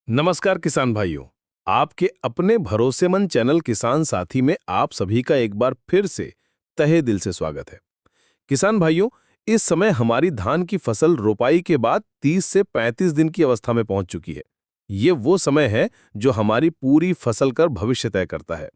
नमस्कार किसान भाइयों। आपके अपने भरोसेमंद चैनल किसान साथी में आप सभी का एक बार फिर से तहे दिल से स्वागत है। किसान भाइयों, इस समय हमारी धान की फसल रोपाई के बाद 30 से 35 दिन की अवस्था में पहुंच चुकी है। ये वो समय है जो हमारी पूरी फसल का भविष्य तय करता है।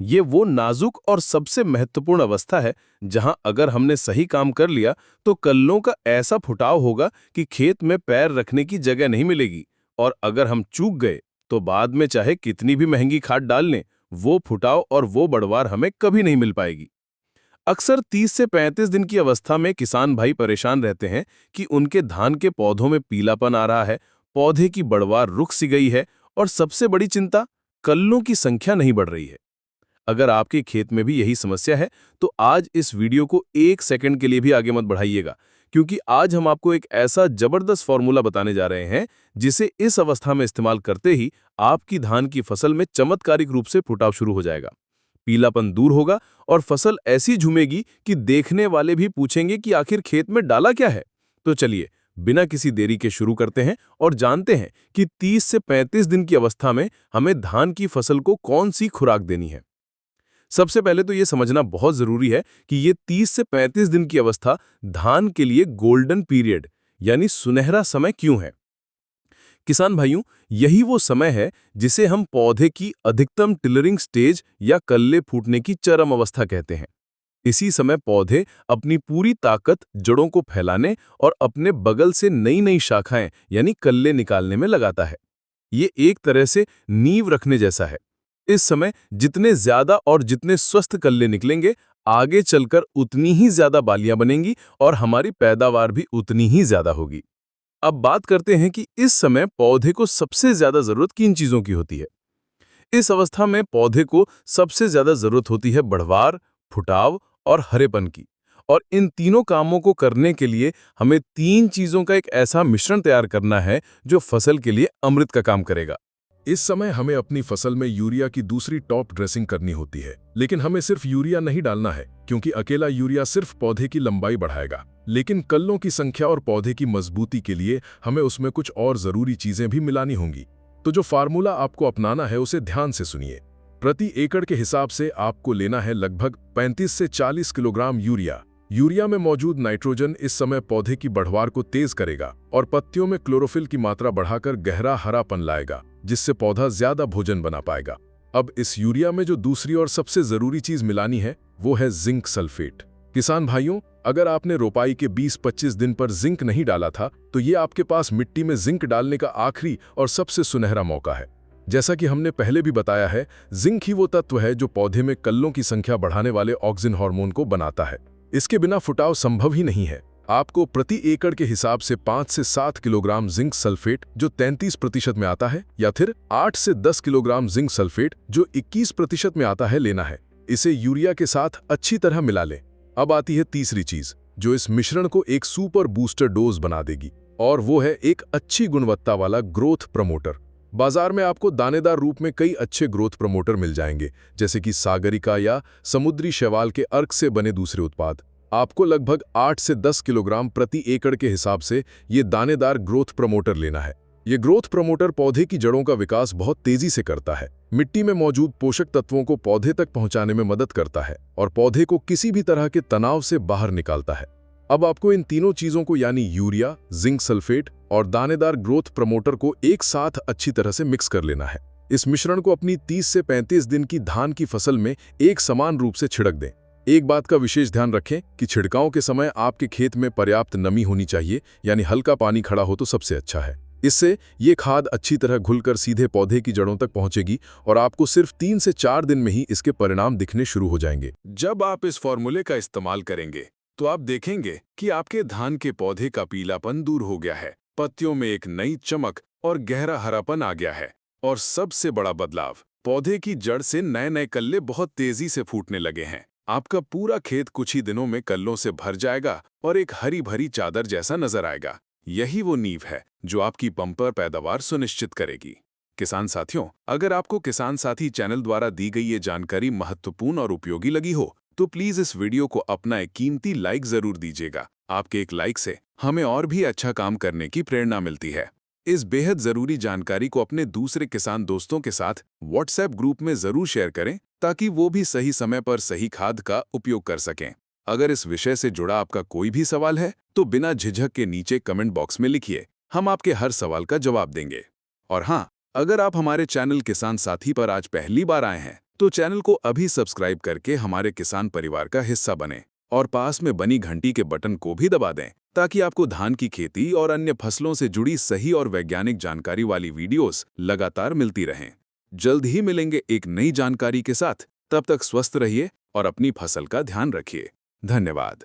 ये वो नाजुक और सबसे महत्वपूर्ण अवस्था है जहां अगर हमने सही काम कर लिया तो कल्लों का ऐसा फुटाव होगा कि खेत में पैर रखने की जगह नहीं मिलेगी। और अगर हम चूक गए तो बाद में चाहे कितनी भी महंगी खाद डाल लें, वो फुटाव और वो बढ़वार हमें कभी नहीं मिल पाएगी। अक्सर 30 से 35 दिन की अवस्था में किसान भाई परेशान रहते हैं कि उनके धान के पौधों में पीलापन आ रहा है, पौधे की बढ़वार रुक सी गई है और सबसे बड़ी चिंता, कल्लों की संख्या नहीं बढ़ रही है। अगर आपके खेत में भी यही समस्या है, तो आज इस वीडियो को एक सेकंड के लिए भी आगे मत बढ़ाइएगा, क्योंकि आज हम आपको एक ऐसा जबरदस्त फॉर्मूला बताने जा रहे हैं, जिसे इस अवस्था में इस्तेमाल करते ही आपकी धान की फसल में चमत्कारिक रूप से फुटाव शुरू हो जाएगा। पीलापन दूर होगा और फसल ऐसी झूमेगी कि देखने वाले भी पूछेंगे कि आखिर खेत में डाला क्या है। तो चलिए, बिना किसी देरी के शुरू करते हैं और जानते हैं कि 30 से 35 दिन की अवस्था में हमें धान की फसल को कौन सी खुराक देनी है। सबसे पहले तो ये समझना बहुत जरूरी है कि ये 30 से 35 दिन की अवस्था धान के लिए गोल्डन पीरियड यानी सुनहरा समय क्यों है। किसान भाइयों, यही वो समय है जिसे हम पौधे की अधिकतम टिलरिंग स्टेज या कल्ले फूटने की चरम अवस्था कहते हैं। इसी समय पौधे अपनी पूरी ताकत जड़ों को फैलाने और अपने बगल से नई नई शाखाएं यानी कल्ले निकालने में लगाता है। ये एक तरह से नींव रखने जैसा है। इस समय जितने ज्यादा और जितने स्वस्थ कल्ले निकलेंगे, आगे चलकर उतनी ही ज्यादा बालियां बनेंगी और हमारी पैदावार भी उतनी ही ज्यादा होगी। अब बात करते हैं कि इस समय पौधे को सबसे ज्यादा जरूरत किन चीजों की होती है। इस अवस्था में पौधे को सबसे ज्यादा जरूरत होती है बढ़वार, फुटाव और हरेपन की। और इन तीनों कामों को करने के लिए हमें तीन चीजों का एक ऐसा मिश्रण तैयार करना है जो फसल के लिए अमृत का काम करेगा। इस समय हमें अपनी फसल में यूरिया की दूसरी टॉप ड्रेसिंग करनी होती है, लेकिन हमें सिर्फ यूरिया नहीं डालना है, क्योंकि अकेला यूरिया सिर्फ पौधे की लंबाई बढ़ाएगा। लेकिन कल्लों की संख्या और पौधे की मजबूती के लिए हमें उसमें कुछ और जरूरी चीजें भी मिलानी होंगी। तो जो फार्मूला आपको अपनाना है उसे ध्यान से सुनिए। प्रति एकड़ के हिसाब से आपको लेना है लगभग 35 से 40 किलोग्राम यूरिया। यूरिया में मौजूद नाइट्रोजन इस समय पौधे की बढ़वार को तेज करेगा और पत्तियों में क्लोरोफिल की मात्रा बढ़ाकर गहरा हरापन लाएगा, जिससे पौधा ज्यादा भोजन बना पाएगा। अब इस यूरिया में जो दूसरी और सबसे जरूरी चीज मिलानी है वो है जिंक सल्फेट। किसान भाइयों, अगर आपने रोपाई के 20-25 दिन पर जिंक नहीं डाला था, तो ये आपके पास मिट्टी में जिंक डालने का आखिरी और सबसे सुनहरा मौका है। जैसा कि हमने पहले भी बताया है, जिंक ही वो तत्व है जो पौधे में कल्लों की संख्या बढ़ाने वाले ऑक्सिन हार्मोन को बनाता है। इसके बिना फुटाव संभव ही नहीं है। आपको प्रति एकड़ के हिसाब से 5 से 7 किलोग्राम जिंक सल्फेट जो 33% में आता है, या फिर 8 से 10 किलोग्राम जिंक सल्फेट जो 21% में आता है लेना है। इसे यूरिया के साथ अच्छी तरह मिला लें। अब आती है तीसरी चीज जो इस मिश्रण को एक सुपर बूस्टर डोज बना देगी, और वो है एक अच्छी गुणवत्ता वाला ग्रोथ प्रमोटर। बाजार में आपको दानेदार रूप में कई अच्छे ग्रोथ प्रमोटर मिल जाएंगे, जैसे कि सागरिका या समुद्री शैवाल के अर्क से बने दूसरे उत्पाद। आपको लगभग 8 से 10 किलोग्राम प्रति एकड़ के हिसाब से ये दानेदार ग्रोथ प्रमोटर लेना है। ये ग्रोथ प्रमोटर पौधे की जड़ों का विकास बहुत तेजी से करता है, मिट्टी में मौजूद पोषक तत्वों को पौधे तक पहुंचाने में मदद करता है और पौधे को किसी भी तरह के तनाव से बाहर निकालता है। अब आपको इन तीनों चीजों को यानी यूरिया, जिंक सल्फेट और दानेदार ग्रोथ प्रमोटर को एक साथ अच्छी तरह से मिक्स कर लेना है। इस मिश्रण को अपनी 30 से 35 दिन की धान की फसल में एक समान रूप से छिड़क दें। एक बात का विशेष ध्यान रखें कि छिड़काव के समय आपके खेत में पर्याप्त नमी होनी चाहिए, यानी हल्का पानी खड़ा हो तो सबसे अच्छा है। इससे ये खाद अच्छी तरह घुलकर सीधे पौधे की जड़ों तक पहुंचेगी और आपको सिर्फ 3 से 4 दिन में ही इसके परिणाम दिखने शुरू हो जाएंगे। जब आप इस फॉर्मूले का इस्तेमाल करेंगे तो आप देखेंगे कि आपके धान के पौधे का पीलापन दूर हो गया है, पत्तियों में एक नई चमक और गहरा हरापन आ गया है, और सबसे बड़ा बदलाव, पौधे की जड़ से नए नए कल्ले बहुत तेजी से फूटने लगे हैं। आपका पूरा खेत कुछ ही दिनों में कल्लों से भर जाएगा और एक हरी भरी चादर जैसा नजर आएगा। यही वो नींव है जो आपकी बम्पर पैदावार सुनिश्चित करेगी। किसान साथियों, अगर आपको किसान साथी चैनल द्वारा दी गई ये जानकारी महत्वपूर्ण और उपयोगी लगी हो, तो प्लीज इस वीडियो को अपना एक कीमती लाइक जरूर दीजिएगा। आपके एक लाइक से हमें और भी अच्छा काम करने की प्रेरणा मिलती है। इस बेहद जरूरी जानकारी को अपने दूसरे किसान दोस्तों के साथ व्हाट्सएप ग्रुप में जरूर शेयर करें ताकि वो भी सही समय पर सही खाद का उपयोग कर सकें। अगर इस विषय से जुड़ा आपका कोई भी सवाल है तो बिना झिझक के नीचे कमेंट बॉक्स में लिखिए, हम आपके हर सवाल का जवाब देंगे। और हाँ, अगर आप हमारे चैनल किसान साथी पर आज पहली बार आए हैं तो चैनल को अभी सब्सक्राइब करके हमारे किसान परिवार का हिस्सा बनें और पास में बनी घंटी के बटन को भी दबा दें ताकि आपको धान की खेती और अन्य फसलों से जुड़ी सही और वैज्ञानिक जानकारी वाली वीडियोस लगातार मिलती रहें। जल्द ही मिलेंगे एक नई जानकारी के साथ। तब तक स्वस्थ रहिए और अपनी फसल का ध्यान रखिए। धन्यवाद।